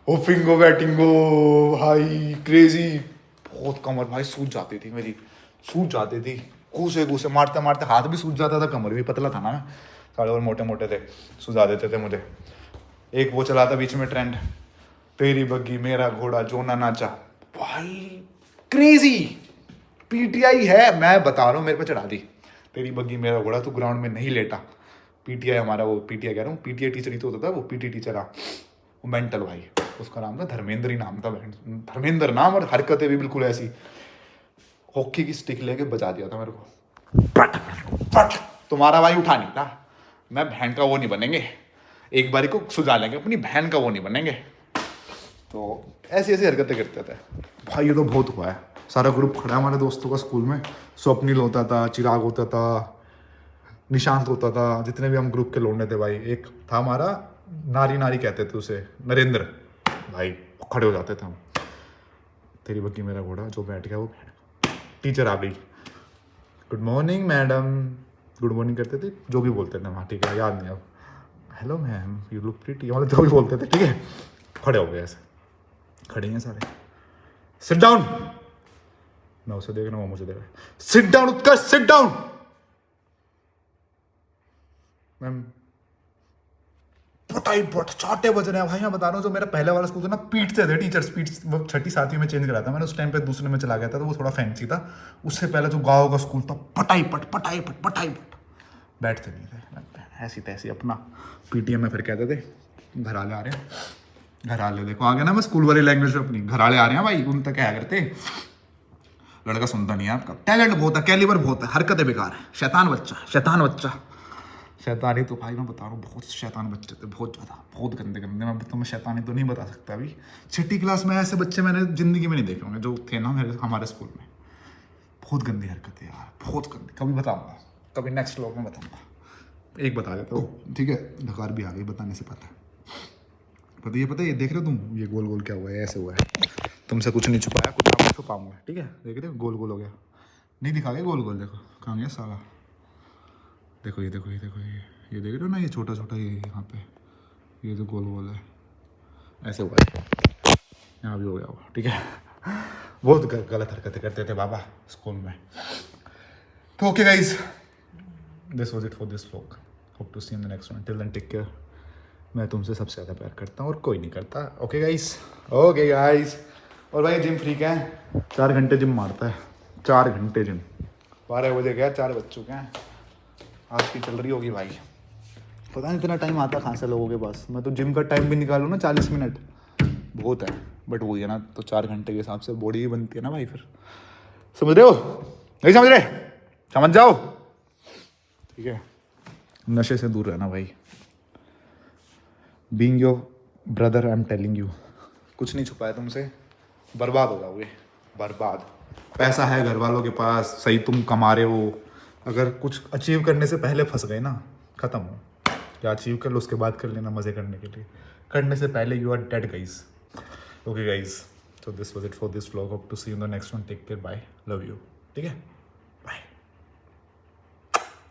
S1: ओपिंगो बैटिंगो भाई, क्रेजी। बहुत कमर भाई सूज जाती थी मेरी, सूज जाती थी, घूसे मारते मारते हाथ भी सूज जाता था, कमर भी, पतला था ना मैं, सारे और मोटे मोटे थे, सुझा देते थे मुझे। एक वो चला था बीच में ट्रेंड, तेरी बग्गी मेरा घोड़ा जो ना नाचा, भाई क्रेजी। पीटीआई है, मैं बता रहा हूँ, मेरे पे चढ़ा दी। तेरी बग्गी मेरा घोड़ा, तू ग्राउंड में नहीं लेटा। पीटीआई हमारा, वो पीटीआई कह रहा हूँ, पीटीआई टीचर ही तो होता था, वो पीटी टीचर आ, वो मेंटल भाई, उसका नाम था धर्मेंद्र ही नाम था, धर्मेंद्र नाम, और हरकतें भी बिल्कुल ऐसी। हॉकी की स्टिक लेके बजा दिया था मेरे को, पट पट। तुम्हारा भाई उठा नहीं था, मैं बहन का वो नहीं बनेंगे, एक बारी को सुझा लेंगे, अपनी बहन का वो नहीं बनेंगे। तो ऐसी ऐसी हरकतें करते थे भाई। ये तो बहुत हुआ है, सारा ग्रुप खड़ा है हमारे दोस्तों का स्कूल में। स्वप्निल होता था, चिराग होता था, निशांत होता था, जितने भी हम ग्रुप के लौंडे थे भाई। एक था हमारा, नारी कहते थे उसे, नरेंद्र भाई, खड़े हो जाते थे हम। तेरी बग्गी मेरा घोड़ा, जो बैठ गया वो टीचर आ गई, good morning madam, good morning करते थे, जो भी बोलते थे वहाँ, ठीक है, याद नहीं अब, hello ma'am you look pretty, मतलब जो भी बोलते थे, ठीक है। खड़े हो गए, ऐसे खड़े हैं सारे, सिट डाउन। मैं उसे देख रहा हूँ, वो मुझे देख रहा है, सिट डाउन उत्कर्ष, सिट डाउन। मैम पटाई पट, चाटे बज रहे हैं भाई। मैं बता रहा हूँ, जो मेरा पहले वाला स्कूल था ना, पीटते थे टीचर्स, पीट, छठी सातवीं में चेंज करा था मैंने, उस टाइम पे दूसरे में चला गया था, तो वो थोड़ा फैंसी था। उससे पहले जो गाँव का स्कूल था, पटाई पट पटाई पट पटाई पट, बैठते नहीं थे, ऐसी तैसी अपना पीटीएम में। फिर कहते थे घर आले आ रहे हैं, घर आले, देखो आ गया ना मैं स्कूल वाली लैंग्वेज में अपनी, घर आले आ रहे हैं भाई। उन तक क्या करते, लड़का सुनता नहीं है आपका, टैलेंट बहुत है, कैलिबर बहुत है, हरकतें बेकार है, शैतान बच्चा, शैतान बच्चा, शैतानी। तो भाई मैं बता रहा हूँ, बहुत शैतान बच्चे थे, बहुत ज़्यादा, बहुत गंदे गंदे। मैं तुम्हें शैतानी तो नहीं बता सकता अभी। छठी क्लास में ऐसे बच्चे मैंने ज़िंदगी में नहीं देखे होंगे जो थे ना मेरे, हमारे स्कूल में। बहुत गंदी हरकतें यार, बहुत गंदी। कभी बताऊँगा, कभी नेक्स्ट व्लॉग में बताऊँगा। एक बता देता हूँ, ठीक है, ढकार भी आ गई बताने से, पता है ये देख रहे हो तुम, ये गोल गोल क्या हुआ है, ऐसे हुआ है। तुमसे कुछ नहीं छुपाया, कुछ ना कुछ छुपाऊंगा, ठीक है। देख रहे हो गोल गोल हो गया, नहीं दिखा गया गोल गोल, देखो कहाँ गया साला। देखो ये देखो, ये देखो, ये देख रहे हो ना, ये छोटा छोटा, ये यहाँ पे, ये जो गोल गोल है, ऐसे हुआ है, यहाँ भी हो गया होगा, ठीक है। बहुत गलत हरकतें करते थे बाबा स्कूल में। तो okay guys, this was it for this vlog, hope to see in the next one, till then take care. मैं तुमसे सबसे ज़्यादा प्यार करता हूँ और कोई नहीं करता। Okay guys, okay guys. और भाई जिम फ्रीक है, 4 घंटे जिम मारता है, 4 घंटे जिम। 12 बजे गया, 4 बज चुके हैं, आज की चल रही होगी भाई। पता नहीं इतना टाइम आता कहाँ से लोगों के पास। मैं तो जिम का टाइम भी निकालूँ ना 40 मिनट बहुत है, बट वही है ना, तो 4 घंटे के हिसाब से बॉडी भी बनती है ना भाई। फिर समझ रहे हो, नहीं समझ रहे, समझ जाओ, ठीक है। नशे से दूर रहना भाई। Being your brother I am telling you, कुछ नहीं छुपाया तुमसे, बर्बाद हो जाओगे, बर्बाद। पैसा है घर वालों के पास, सही तुम कमा रहे हो, अगर कुछ अचीव करने से पहले फंस गए ना, ख़त्म हो। या अचीव कर लो उसके बाद कर लेना मज़े करने के लिए, करने से पहले you are dead guys. Okay guys, so this was it for this vlog, hope to see you in the next one, take care, bye, love you, ठीक है।